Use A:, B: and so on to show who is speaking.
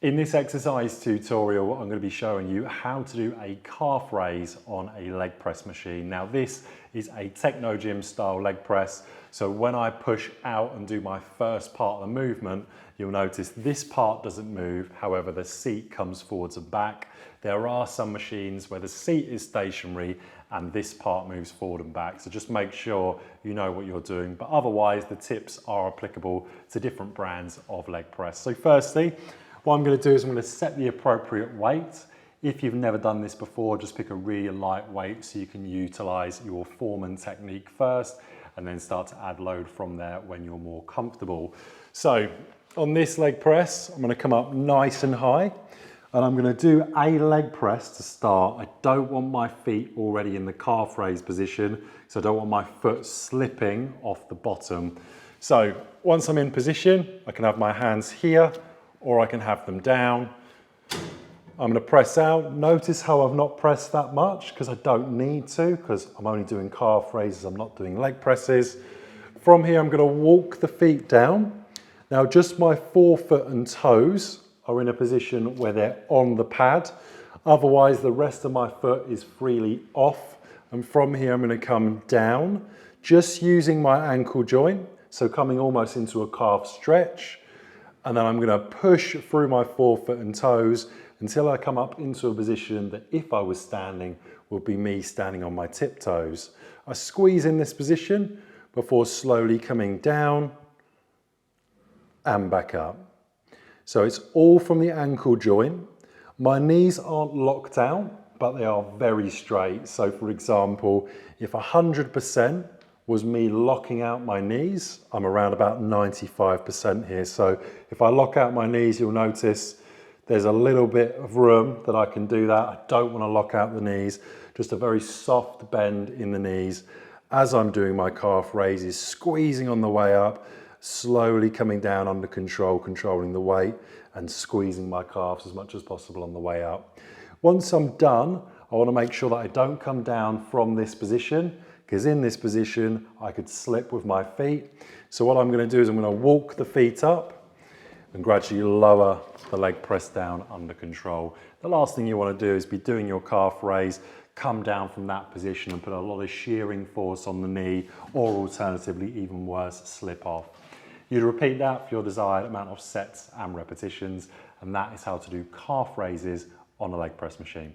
A: In this exercise tutorial, I'm going to be showing you how to do a calf raise on a leg press machine. Now this is a techno gym style leg press. So when I push out and do my first part of the movement, you'll notice this part doesn't move. However, the seat comes forwards and back. There are some machines where the seat is stationary and this part moves forward and back. So just make sure you know what you're doing. But otherwise, the tips are applicable to different brands of leg press. So firstly, what I'm going to do is I'm going to set the appropriate weight. If you've never done this before, just pick a really light weight so you can utilize your foreman technique first and then start to add load from there when you're more comfortable. So on this leg press, I'm going to come up nice and high and I'm going to do a leg press to start. I don't want my feet already in the calf raise position, so I don't want my foot slipping off the bottom. So once I'm in position, I can have my hands here, or I can have them down. I'm going to press out. Notice how I've not pressed that much because I don't need to, because I'm only doing calf raises, I'm not doing leg presses. From here, I'm going to walk the feet down. Now, just my forefoot and toes are in a position where they're on the pad. Otherwise, the rest of my foot is freely off. And from here, I'm going to come down, just using my ankle joint. So coming almost into a calf stretch. And then I'm going to push through my forefoot and toes until I come up into a position that if I was standing would be me standing on my tiptoes. I squeeze in this position before slowly coming down and back up. So it's all from the ankle joint. My knees aren't locked out, but they are very straight. So for example, if 100% was me locking out my knees, I'm around about 95% here. So if I lock out my knees, you'll notice there's a little bit of room that I can do that. I don't want to lock out the knees, just a very soft bend in the knees. As I'm doing my calf raises, squeezing on the way up, slowly coming down under control, controlling the weight and squeezing my calves as much as possible on the way up. Once I'm done, I want to make sure that I don't come down from this position, because in this position, I could slip with my feet. So what I'm going to do is I'm going to walk the feet up and gradually lower the leg press down under control. The last thing you want to do is be doing your calf raise, come down from that position and put a lot of shearing force on the knee, or alternatively, even worse, slip off. You'd repeat that for your desired amount of sets and repetitions, and that is how to do calf raises on a leg press machine.